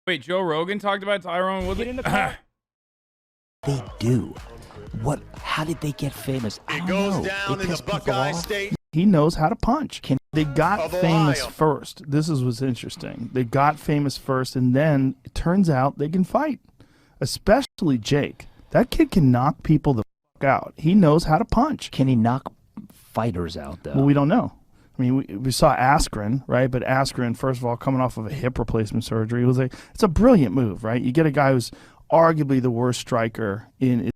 Wait, Joe Rogan talked about Tyron Woodley? Get in the car. They do. What? How did they get famous? It goes down in the Buckeye State. He knows how to punch. They got Of famous Ohio. first. This is what's interesting. They got famous first, and then it turns out they can fight. Especially Jake. That kid can knock people the fuck out. He knows how to punch. Can he knock fighters out, though? Well, we don't know. I mean, we saw Askren, right? But Askren, first of all, coming off of a hip replacement surgery, it was it's a brilliant move, right? You get a guy who's arguably the worst striker in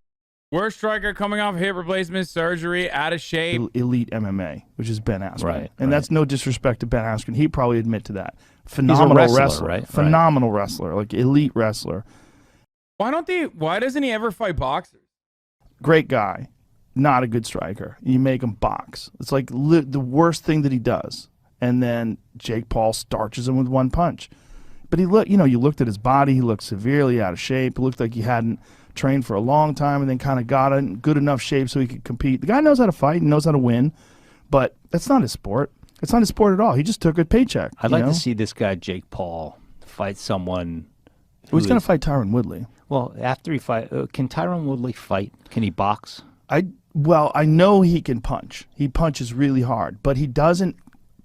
Worst striker coming off hip replacement surgery, out of shape. elite MMA, which is Ben Askren. Right, and right. that's no disrespect to Ben Askren. He'd probably admit to that. Phenomenal wrestler, right? Phenomenal wrestler, like elite wrestler. Why doesn't he ever fight boxers? Great guy. Not a good striker. You make him box. It's like the worst thing that he does. And then Jake Paul starches him with one punch. But you looked at his body. He looked severely out of shape. It looked like he hadn't trained for a long time and then kind of got in good enough shape so he could compete. The guy knows how to fight and knows how to win, but that's not his sport. It's not his sport at all. He just took a paycheck. I'd like to see this guy, Jake Paul, fight someone. He's going to fight Tyron Woodley. Well, after he fight, can Tyron Woodley fight? Can he box? I know he can punch. He punches really hard, but he doesn't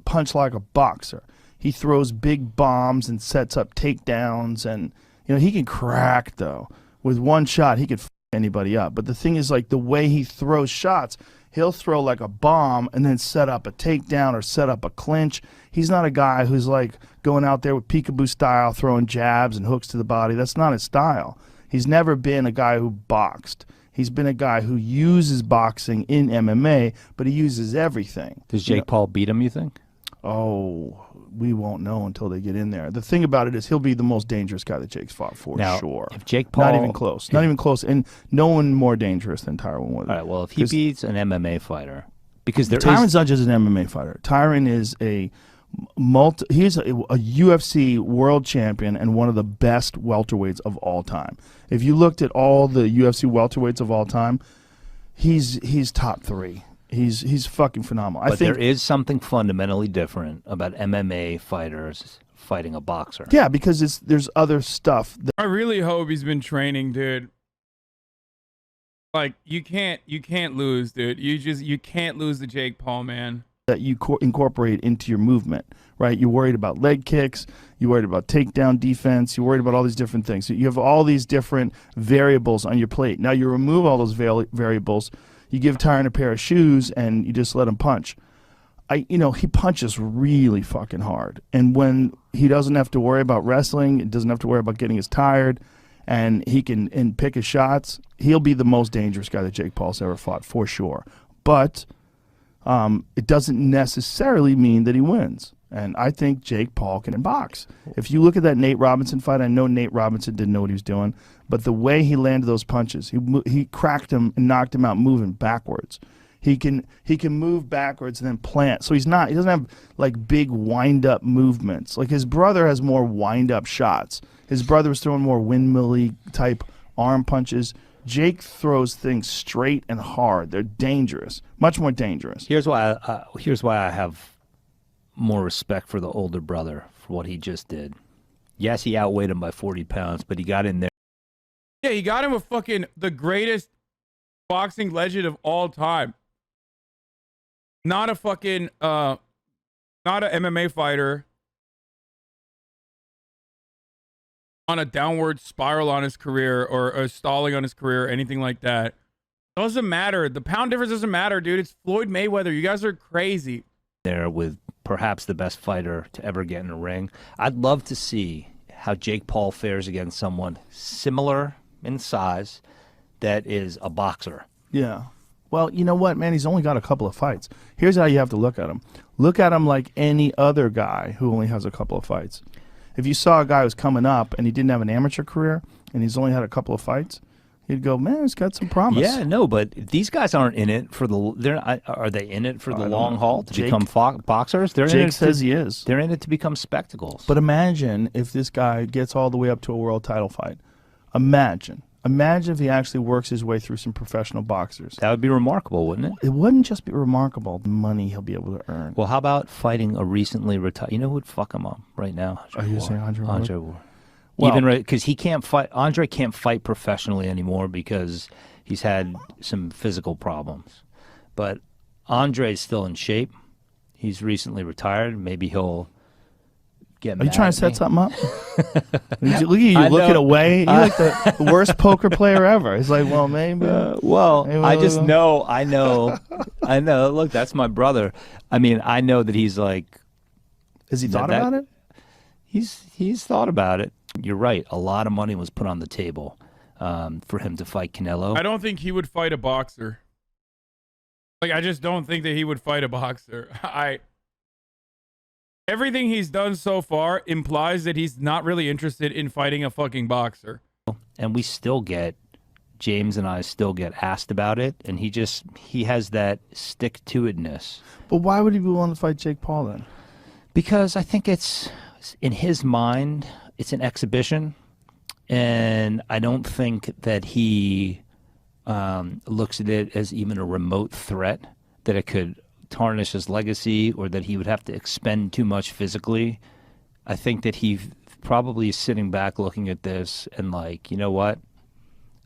punch like a boxer. He throws big bombs and sets up takedowns, and he can crack though. With one shot, he could f anybody up. But the thing is, like the way he throws shots, he'll throw like a bomb and then set up a takedown or set up a clinch. He's not a guy who's like going out there with peekaboo style, throwing jabs and hooks to the body. That's not his style. He's never been a guy who boxed. He's been a guy who uses boxing in MMA, but he uses everything. Does Jake Paul beat him, you think? Oh, we won't know until they get in there. The thing about it is he'll be the most dangerous guy that Jake's fought for sure. If Jake Paul... Not even close. Not even close. And no one more dangerous than Tyron Woodley. All right, well, if he beats an MMA fighter, because Tyron's not just an MMA fighter. Tyron is he's a UFC world champion and one of the best welterweights of all time. If you looked at all the UFC welterweights of all time, he's top 3. He's fucking phenomenal. But there is something fundamentally different about MMA fighters fighting a boxer. Yeah, because there's other stuff. I really hope he's been training, dude. Like you can't lose, dude. You can't lose to Jake Paul, man. That you incorporate into your movement, right? You're worried about leg kicks. You're worried about takedown defense. You're worried about all these different things. So you have all these different variables on your plate. Now you remove all those variables. You give Tyron a pair of shoes and you just let him punch. He punches really fucking hard. And when he doesn't have to worry about wrestling, he doesn't have to worry about getting as tired, and he can pick his shots, he'll be the most dangerous guy that Jake Paul's ever fought, for sure. But it doesn't necessarily mean that he wins. And I think Jake Paul can box. If you look at that Nate Robinson fight, I know Nate Robinson didn't know what he was doing, but the way he landed those punches, he cracked him and knocked him out moving backwards. He can move backwards and then plant. So he doesn't have like big wind up movements. Like his brother has more wind up shots. His brother was throwing more windmill-y type arm punches. Jake throws things straight and hard. They're dangerous, much more dangerous. Here's why I have more respect for the older brother for what he just did. Yes, he outweighed him by 40 pounds, but he got in there. Yeah, he got him with fucking the greatest boxing legend of all time. Not a fucking not an MMA fighter on a downward spiral on his career or stalling on his career or anything like that. Doesn't matter. The pound difference doesn't matter, dude. It's Floyd Mayweather. You guys are crazy. There with perhaps the best fighter to ever get in a ring. I'd love to see how Jake Paul fares against someone similar in size that is a boxer. Yeah. Well, you know what, man? He's only got a couple of fights. Here's how you have to look at him. Look at him like any other guy who only has a couple of fights. If you saw a guy who's coming up and he didn't have an amateur career and he's only had a couple of fights, you'd go, man, he's got some promise. Yeah, no, but these guys aren't in it for the. Are they in it for the long haul to become boxers? Jake says he is. They're in it to become spectacles. But imagine if this guy gets all the way up to a world title fight. Imagine if he actually works his way through some professional boxers. That would be remarkable, wouldn't it? It wouldn't just be remarkable. The money he'll be able to earn. Well, how about fighting a recently retired? You know who would fuck him up right now? Are you saying Andre Ward? Andre Ward. Well, Even because he can't fight. Andre can't fight professionally anymore because he's had some physical problems. But Andre's still in shape. He's recently retired. Maybe he'll get. Are you trying to set something up? Look at you I looking know. away. You're like the worst poker player ever. It's like, well, maybe. I just know. I know. Look, that's my brother. I mean, I know that he's like. Has he thought about it? He's thought about it. You're right. A lot of money was put on the table for him to fight Canelo. I don't think he would fight a boxer. Like, I just don't think that he would fight a boxer. Everything he's done so far implies that he's not really interested in fighting a fucking boxer. And we still get, James and I still get asked about it, and he has that stick-to-itness. But why would he be willing to fight Jake Paul then? Because I think it's, in his mind, it's an exhibition, and I don't think that he looks at it as even a remote threat that it could tarnish his legacy or that he would have to expend too much physically. I think that he probably is sitting back looking at this and like, you know what?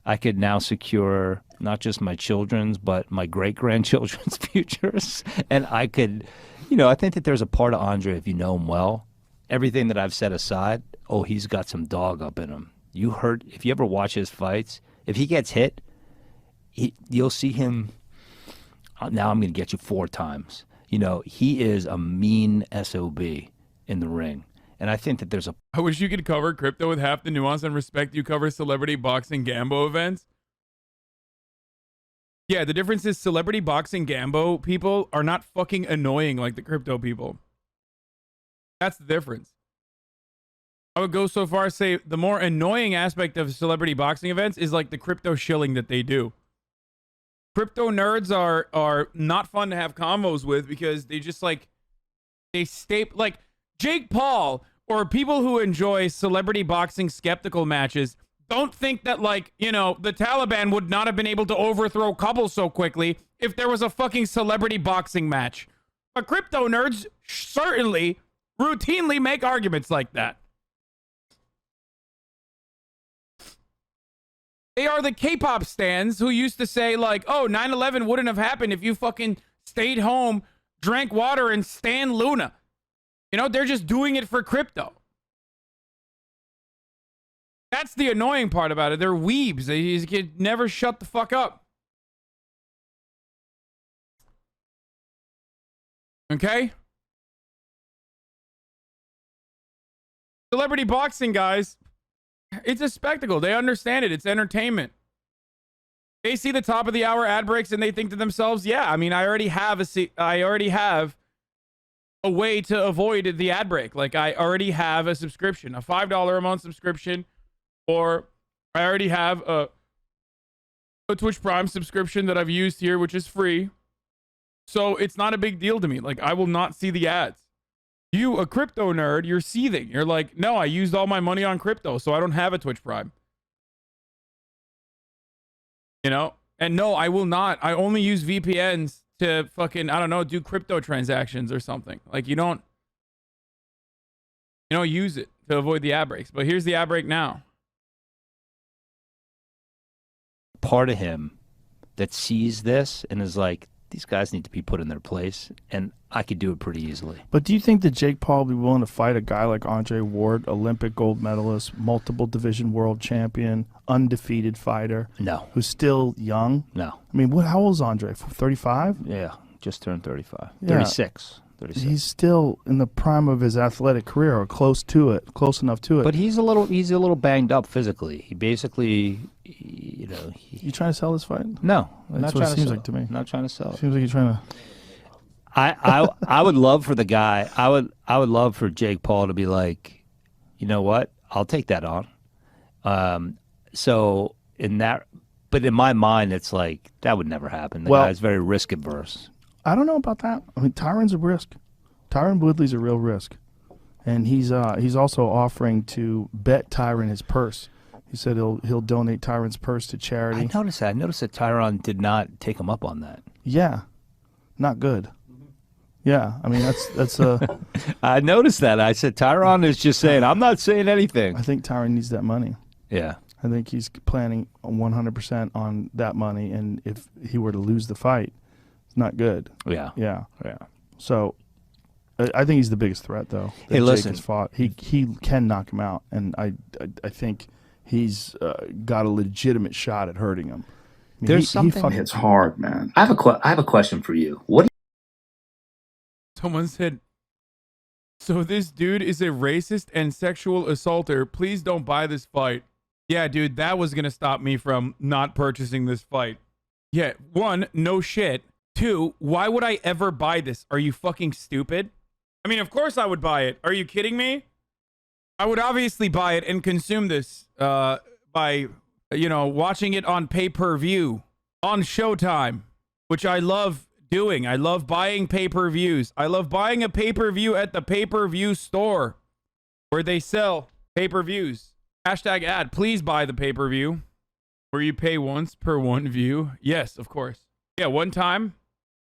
I could now secure not just my children's, but my great-grandchildren's futures. And I could, I think that there's a part of Andre, if you know him well, everything that I've set aside, he's got some dog up in him. If you ever watch his fights, if he gets hit, you'll see him, now I'm going to get you 4 times. He is a mean SOB in the ring. And I think that there's I wish you could cover crypto with half the nuance and respect you cover celebrity boxing Gambo events. Yeah, the difference is celebrity boxing Gambo people are not fucking annoying like the crypto people. That's the difference. I would go so far as say the more annoying aspect of celebrity boxing events is like the crypto shilling that they do. Crypto nerds are not fun to have convos with because they just like Jake Paul or people who enjoy celebrity boxing skeptical matches don't think that the Taliban would not have been able to overthrow Kabul so quickly if there was a fucking celebrity boxing match. But crypto nerds certainly routinely make arguments like that. They are the K-pop stans who used to say, 9/11 wouldn't have happened if you fucking stayed home, drank water, and stan Luna. They're just doing it for crypto. That's the annoying part about it. They're weebs. They could never shut the fuck up. Okay? Celebrity boxing, guys. It's a spectacle. They understand it. It's entertainment. They see the top of the hour ad breaks and they think to themselves, yeah, I mean, I already have a way to avoid the ad break. Like, I already have a subscription, a $5 a month subscription, or I already have a Twitch Prime subscription that I've used here, which is free. So it's not a big deal to me. Like, I will not see the ads. You, a crypto nerd, you're seething. You're like, no, I used all my money on crypto, so I don't have a Twitch Prime. And no, I will not. I only use VPNs to fucking, I don't know, do crypto transactions or something. Like, you don't use it to avoid the ad breaks. But here's the ad break now. part of him that sees this and is like, these guys need to be put in their place, and I could do it pretty easily. But do you think that Jake Paul would be willing to fight a guy like Andre Ward, Olympic gold medalist, multiple division world champion, undefeated fighter? No. Who's still young? No. I mean, how old is Andre? 35? Yeah, just turned 35. Yeah. 36. He's still in the prime of his athletic career, or close to it, close enough to it. But he's a little banged up physically. He basically, you know. You trying to sell this fight? No, that's what it seems like to me. Not trying to sell it. Seems like you're trying to. I would love for the guy. I would love for Jake Paul to be like, you know what? I'll take that on. So in that, but in my mind, it's like that would never happen. The guy's very risk adverse. I don't know about that. I mean, Tyron's a risk. Tyron Woodley's a real risk, and he's also offering to bet Tyron his purse. He said he'll donate Tyron's purse to charity. I noticed that. I noticed that Tyron did not take him up on that. Yeah, not good. Yeah, I mean that's I noticed that. I said Tyron is just saying, I'm not saying anything. I think Tyron needs that money. Yeah. I think he's planning 100% on that money, and if he were to lose the fight, it's not good. Yeah. Yeah. Yeah. So I think he's the biggest threat, though. That Hey, Jake listen. has fought. He can knock him out, and I think he's got a legitimate shot at hurting him. I mean, There's something. It's hard, man. I have a question for you. What Someone said, so this dude is a racist and sexual assaulter. Please don't buy this fight. Yeah, dude, that was going to stop me from not purchasing this fight. Yeah, one, no shit. Two, why would I ever buy this? Are you fucking stupid? I mean, of course I would buy it. Are you kidding me? I would obviously buy it and consume this by, watching it on pay-per-view, on Showtime, which I love doing. I love buying pay-per-views. I love buying a pay-per-view at the pay-per-view store where they sell pay-per-views. Hashtag ad. Please buy the pay-per-view where you pay once per one view. Yes, of course. Yeah, one time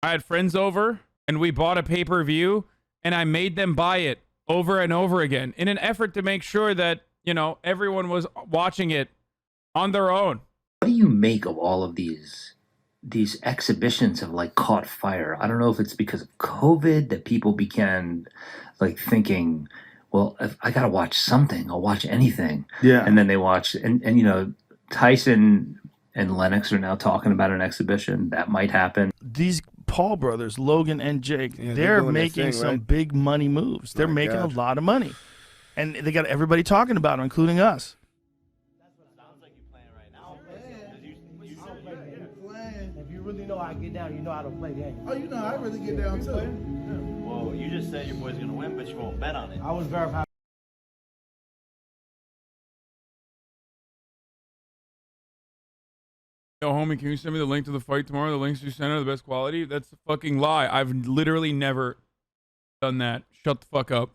I had friends over and we bought a pay-per-view and I made them buy it over and over again in an effort to make sure that, everyone was watching it on their own. do you make of all of these exhibitions have like caught fire? I don't know if it's because of COVID that people began like thinking, well, if I gotta watch something, I'll watch anything. Yeah. And then they watch, and Tyson and Lennox are now talking about an exhibition that might happen. These Paul brothers, Logan and Jake, Yeah, they're doing their making thing, some right? big money moves. They're My making God. a lot of money. And they got everybody talking about them, including us. If you really know how to get down, you know how to play the game. Oh, you know, I really get down too. Well, you just said your boy's gonna win, but you won't bet on it. I was verified. Yo, homie, can you send me the link to the fight tomorrow? The links you sent are the best quality? That's a fucking lie. I've literally never done that. Shut the fuck up.